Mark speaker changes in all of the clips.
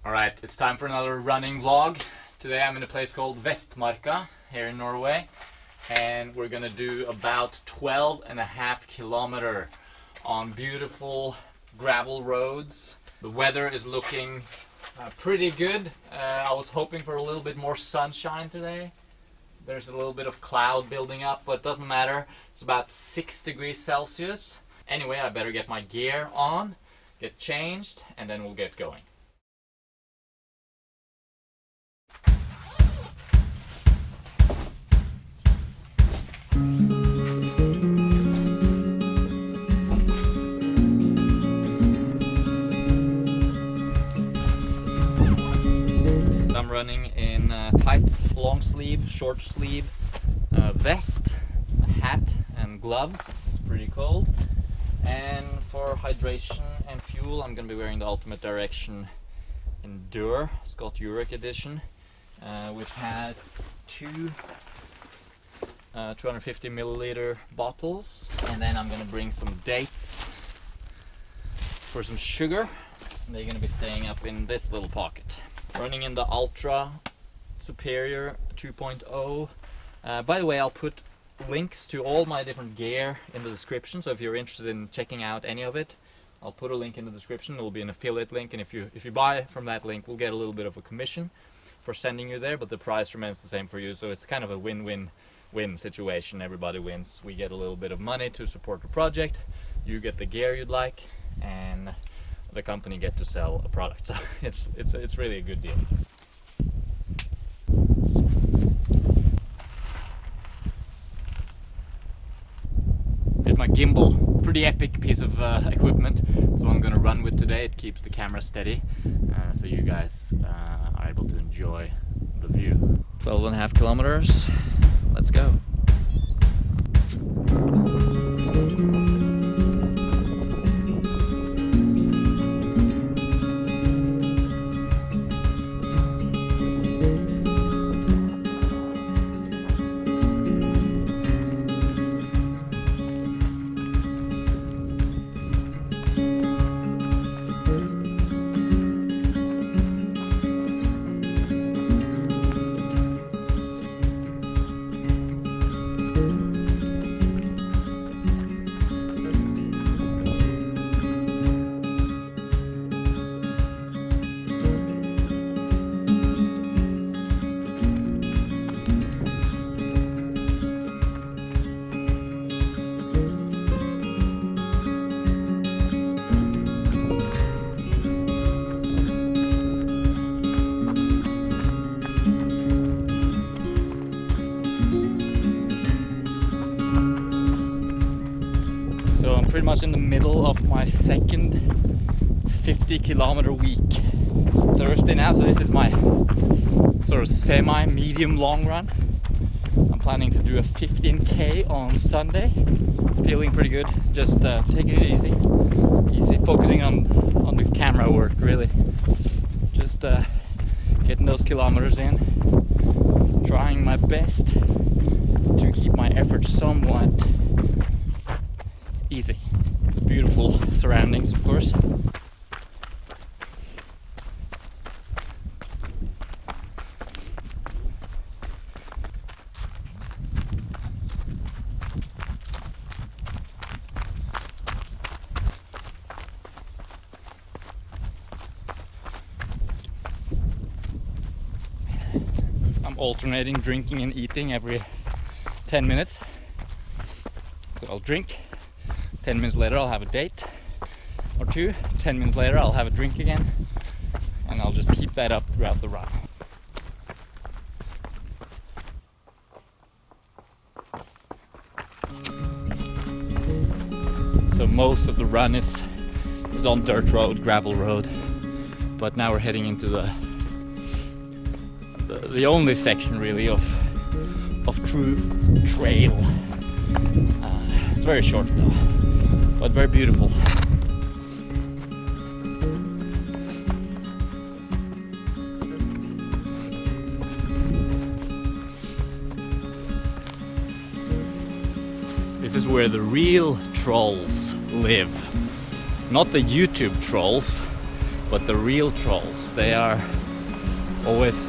Speaker 1: Alright, it's time for another running vlog. Today I'm in a place called Vestmarka here in Norway, and we're gonna do about 12.5 kilometers on beautiful gravel roads. The weather is looking pretty good. I was hoping for a little bit more sunshine today. There's a little bit of cloud building up, but it doesn't matter. It's about 6 degrees Celsius. Anyway, I better get my gear on, get changed, and then we'll get going. I'm running in tights, long sleeve, short sleeve, vest, a hat and gloves. It's pretty cold. And for hydration and fuel, I'm going to be wearing the Ultimate Direction Endure Scott Jurek edition, which has two 250 milliliter bottles, and then I'm going to bring some dates for some sugar. They're going to be staying up in this little pocket. Running in the Ultra Superior 2.0. By the way, I'll put links to all my different gear in the description, so if you're interested in checking out any of it, I'll put a link in the description. It will be an affiliate link, and if you buy from that link, we'll get a little bit of a commission for sending you there, but the price remains the same for you, so it's kind of a win-win situation. Everybody wins. We get a little bit of money to support the project, you get the gear you'd like, and the company get to sell a product. So it's really a good deal. Here's my gimbal, pretty epic piece of equipment. That's what I'm gonna run with today. It keeps the camera steady, so you guys are able to enjoy the view. 12.5 kilometers. Let's go. So I'm pretty much in the middle of my second 50-kilometer week. It's Thursday now, so this is my sort of semi-medium long run. I'm planning to do a 15K on Sunday. Feeling pretty good, just taking it easy, focusing on the camera work really. Just getting those kilometers in, trying my best to keep my efforts somewhat easy. Beautiful surroundings, of course. I'm alternating drinking and eating every 10 minutes. So I'll drink. 10 minutes later I'll have a date or two, 10 minutes later I'll have a drink again, and I'll just keep that up throughout the run. So most of the run is on dirt road, gravel road, but now we're heading into the only section really of true trail. It's very short though, but very beautiful. This is where the real trolls live. Not the YouTube trolls, but the real trolls, they are always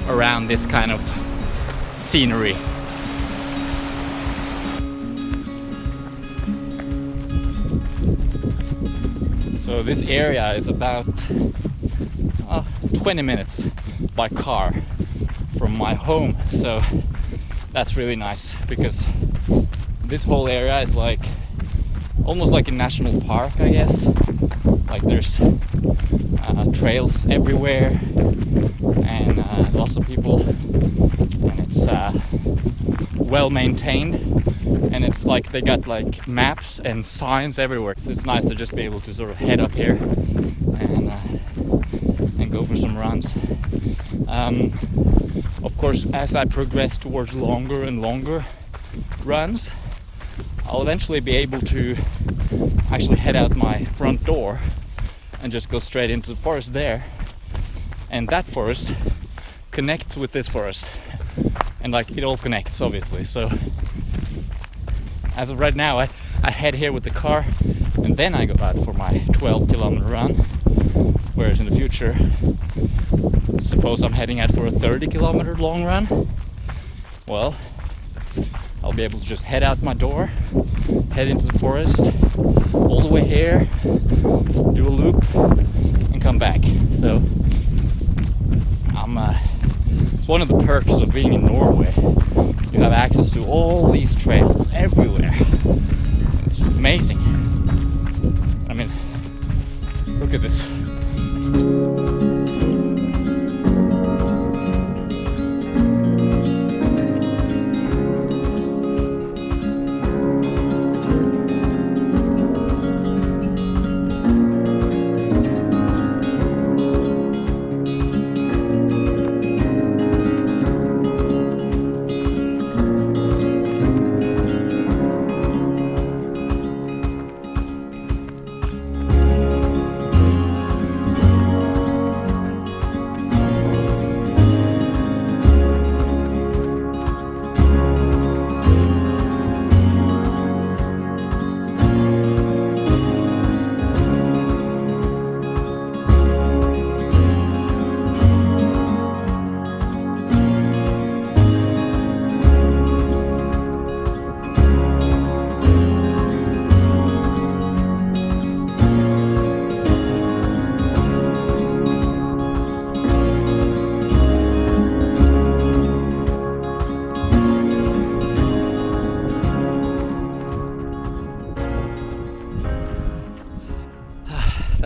Speaker 1: around this kind of scenery. So this area is about 20 minutes by car from my home, so that's really nice, because this whole area is like almost like a national park, I guess. Like there's trails everywhere and lots of people, and it's well maintained, and it's like they got like maps and signs everywhere, so it's nice to just be able to sort of head up here and go for some runs. Of course, as I progress towards longer and longer runs, I'll eventually be able to actually head out my front door and just go straight into the forest there, and that forest connects with this forest, and like it all connects obviously. So as of right now, I head here with the car and then I go out for my 12-kilometer run, whereas in the future, suppose I'm heading out for a 30-kilometer long run, well, I'll be able to just head out my door, head into the forest, all the way here, do a loop, and come back. So it's one of the perks of being in Norway. You have access to all these trails everywhere. It's just amazing. I mean, look at this.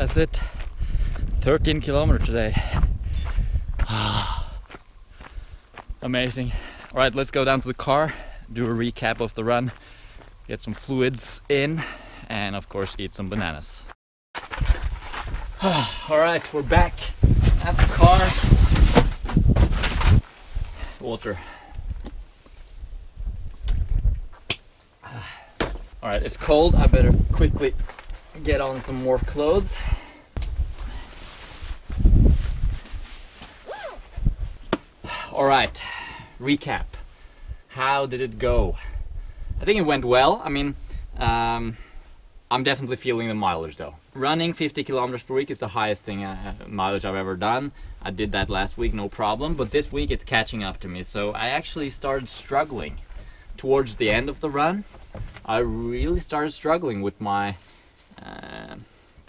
Speaker 1: That's it. 13 kilometers today. Amazing. All right, let's go down to the car, do a recap of the run, get some fluids in, and of course eat some bananas. All right, we're back at the car. Water. All right, it's cold. I better quickly get on some more clothes. All right, recap. How did it go? I think it went well. I mean, I'm definitely feeling the mileage though. Running 50 kilometers per week is the highest mileage I've ever done. I did that last week, no problem. But this week it's catching up to me. So I actually started struggling towards the end of the run. I really started struggling with my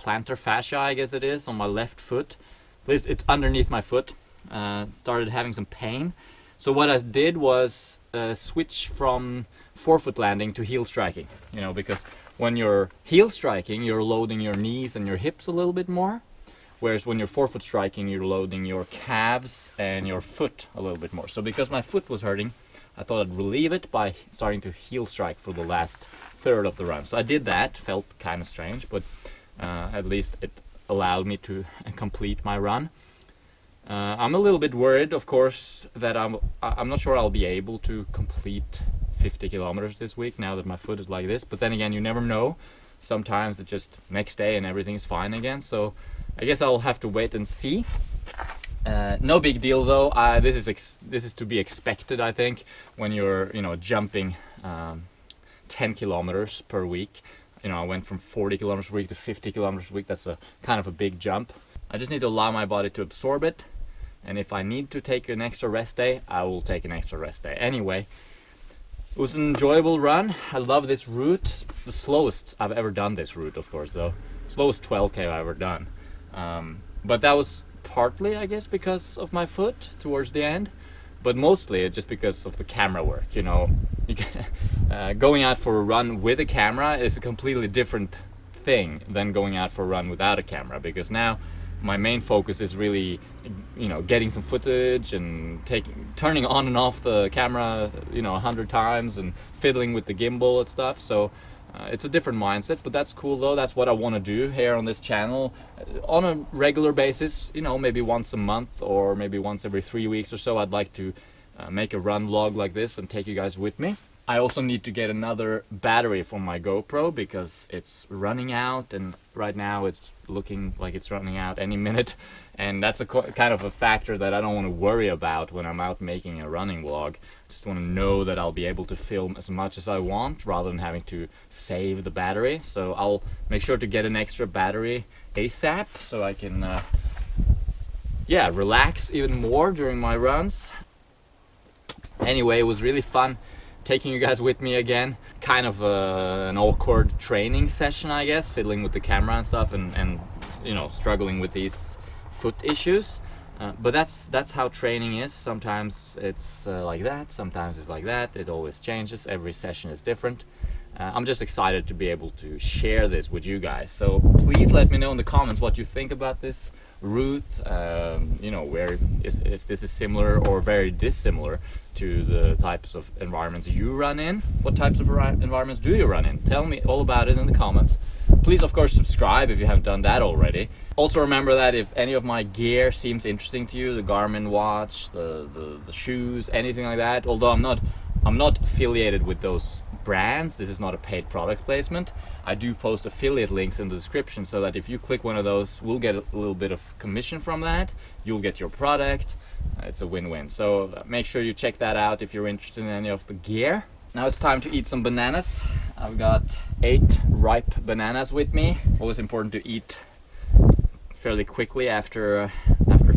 Speaker 1: plantar fascia, I guess it is, on my left foot. It's underneath my foot. Started having some pain. So what I did was switch from forefoot landing to heel striking, you know, because when you're heel striking, you're loading your knees and your hips a little bit more, whereas when you're forefoot striking, you're loading your calves and your foot a little bit more. So because my foot was hurting, I thought I'd relieve it by starting to heel strike for the last third of the run. So I did that. Felt kind of strange, but at least it allowed me to complete my run. I'm a little bit worried, of course, that I'm not sure I'll be able to complete 50 kilometers this week now that my foot is like this. But then again, you never know. Sometimes it's just next day and everything's fine again. So I guess I'll have to wait and see. No big deal though. This is to be expected, I think, when you're jumping 10 kilometers per week. I went from 40 kilometers per week to 50 kilometers per week. That's a kind of a big jump. I just need to allow my body to absorb it, and if I need to take an extra rest day, I will take an extra rest day. Anyway, it was an enjoyable run. I love this route. The slowest I've ever done this route, of course, though. Slowest 12K I've ever done. But that was partly, I guess, because of my foot towards the end, but mostly just because of the camera work. You know, going out for a run with a camera is a completely different thing than going out for a run without a camera, because now my main focus is really, you know, getting some footage and turning on and off the camera, you know, 100 times and fiddling with the gimbal and stuff. So it's a different mindset, but that's cool though. That's what I want to do here on this channel on a regular basis, you know, maybe once a month or maybe once every 3 weeks or so. I'd like to make a run vlog like this and take you guys with me. I also need to get another battery for my GoPro because it's running out, and right now it's looking like it's running out any minute, and that's a kind of a factor that I don't want to worry about when I'm out making a running vlog. Just want to know that I'll be able to film as much as I want rather than having to save the battery. So I'll make sure to get an extra battery ASAP so I can yeah, relax even more during my runs. Anyway, it was really fun taking you guys with me again. Kind of an awkward training session, I guess, fiddling with the camera and stuff, and you know, struggling with these foot issues. But that's how training is. Sometimes it's like that, sometimes it's like that. It always changes. Every session is different. I'm just excited to be able to share this with you guys. So please let me know in the comments what you think about this route. You know, if this is similar or very dissimilar to the types of environments you run in. What types of environments do you run in? Tell me all about it in the comments. Please, of course, subscribe if you haven't done that already. Also remember that if any of my gear seems interesting to you, the Garmin watch, the shoes, anything like that, although I'm not affiliated with those brands, this is not a paid product placement, I do post affiliate links in the description so that if you click one of those, we'll get a little bit of commission from that. You'll get your product. It's a win-win. So make sure you check that out if you're interested in any of the gear. Now it's time to eat some bananas. I've got 8 ripe bananas with me. Always important to eat fairly quickly after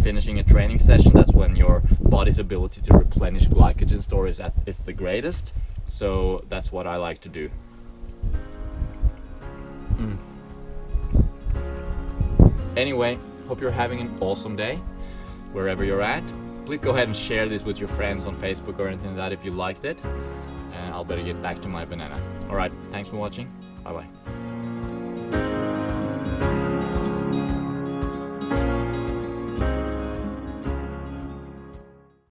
Speaker 1: finishing a training session. That's when your body's ability to replenish glycogen storage is the greatest. So that's what I like to do. Anyway, hope you're having an awesome day wherever you're at. Please go ahead and share this with your friends on Facebook or anything like that if you liked it. And I'll better get back to my banana. Alright, thanks for watching. Bye bye.